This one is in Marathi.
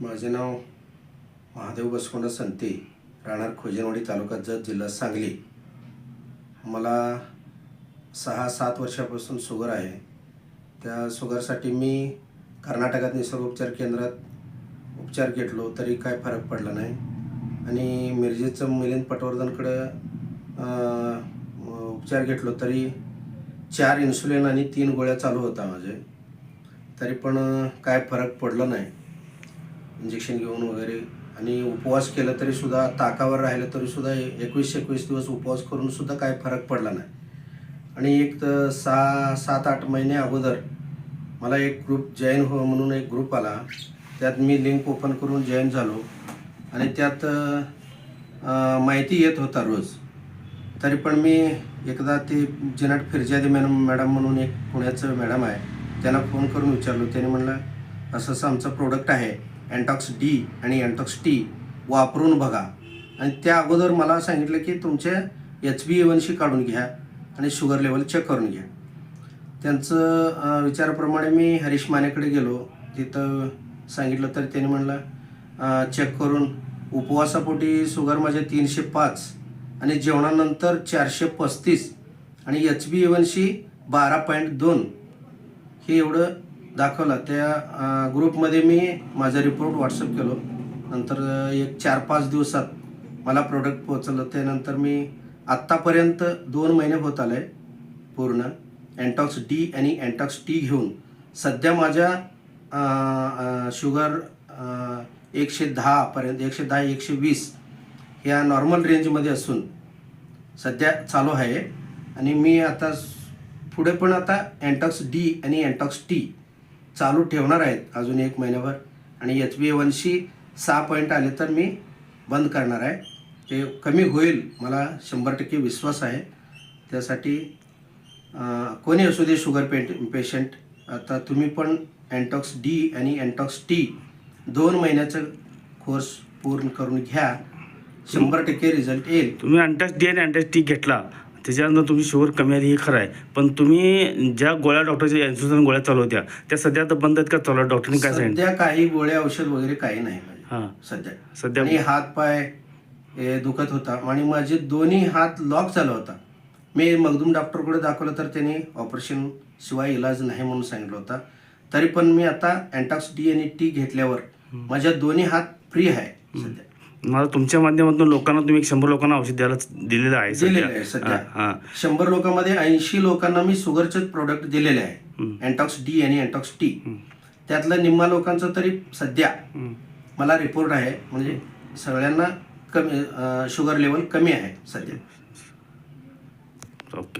माझे नाव महादेव बसवंत संते, राहणार खोजनवाडी, तालुका जत, जिल्हा सांगली. मला 6-7 वर्षापासून शुगर आहे. त्या शुगरसाठी मी कर्नाटकात निसर्ग उपचार केंद्रात उपचार घेतलो तरी काय फरक पडला नाही. आणि मिरजेचं मिलिंद पटवर्धनकडं उपचार घेतलो तरी 4 इन्सुलिन आणि 3 गोळ्या चालू होता माझे, तरी पण काय फरक पडला नाही. इंजेक्शन घेऊन वगैरे आणि उपवास केला तरी सुद्धा, ताकावर राहिलं तरी सुद्धा 21 दिवस उपवास करून सुद्धा काय फरक पडला नाही. आणि एक 6-7-8 महिने अगोदर मला एक ग्रुप जॉईन हो म्हणून एक ग्रुप आला. त्यात मी लिंक ओपन करून जॉईन झालो आणि त्यात माहिती येत होता रोज. तरी पण मी एकदा ते जिनाट फिरजादी मॅडम म्हणून एक पुण्याचं मॅडम आहे, त्यांना फोन करून विचारलो. त्याने म्हणलं असं असं आमचं प्रोडक्ट आहे एंटॉक्स डी आणि एंटॉक्स टी, वापरून बघा. आणि त्या अगोदर मला सांगितलं की तुमचे HbA1c काढून घ्या आणि शुगर लेवल चेक करून घ्या. त्यांचं विचाराप्रमाणे मी हरीश मानेकडे गेलो. तिथं सांगितलं तर त्याने म्हणलं चेक करून उपवासापोटी शुगर माझे 305 आणि जेवणानंतर 435 आणि HbA1c 12.2 हे एवढं दाखवलं. त्या ग्रुपमध्ये मी माझा रिपोर्ट व्हॉट्सअप केलो. नंतर एक 4-5 दिवसात मला प्रोडक्ट पोहोचलं. त्यानंतर मी आत्तापर्यंत 2 महिने होत आले पूर्ण एंटॉक्स डी आणि एंटॉक्स टी घेऊन. सध्या माझ्या शुगर 110 पर्यंत, 110-120 ह्या नॉर्मल रेंजमध्ये असून सध्या चालू आहे. आणि मी आता पुढे पण आता एंटॉक्स डी आणि एंटॉक्स टी चालू ठेवणार आहेत अजून 1 महिन्याभर. आणि HbA1c 6 पॉईंट आले तर मी बंद करणार आहे. ते कमी होईल, मला 100% विश्वास आहे. त्यासाठी कोणी असू दे शुगर पेशंट, आता तुम्ही पण एंटॉक्स डी आणि एंटॉक्स टी 2 महिन्याचं कोर्स पूर्ण करून घ्या, 100% रिझल्ट येईल. तुम्ही एंटॉक्स डी आणि एंटॉक्स टी घेतला, त्याच्यानंतर तुमची शुगर कमी आली हे खरं आहे. पण तुम्ही ज्या गोळ्या डॉक्टरच्या इन्सुलिन गोळ्या चालू होत्या त्या सध्या आता बंद आहेत का चालू? डॉक्टरने काय सांगितलं? सध्या काही गोळ्या औषध वगैरे काही नाही सध्या. आणि हात पाय दुखत होता आणि माझे दोन्ही हात लॉक झाला होता. मी मगदूम डॉक्टरकडे दाखवलं तर त्यांनी ऑपरेशन शिवाय इलाज नाही म्हणून सांगितलं होता. तरी पण मी आता एंटॉक्स डी आणि टी घेतल्यावर माझ्या दोन्ही हात फ्री आहे सध्या. मला तुमच्या माध्यमातून लोकांना तुम्ही 100 लोकांना औषध दिलेलं आहे सध्या. 100 लोकांमध्ये 80 लोकांना मी शुगरचे प्रोडक्ट दिलेले आहे, एंटॉक्स डी आणि एंटॉक्स टी. त्यातलं निम्मा लोकांचं तरी सध्या मला रिपोर्ट आहे, म्हणजे सगळ्यांना कमी शुगर लेवल कमी आहे सध्या. ओके.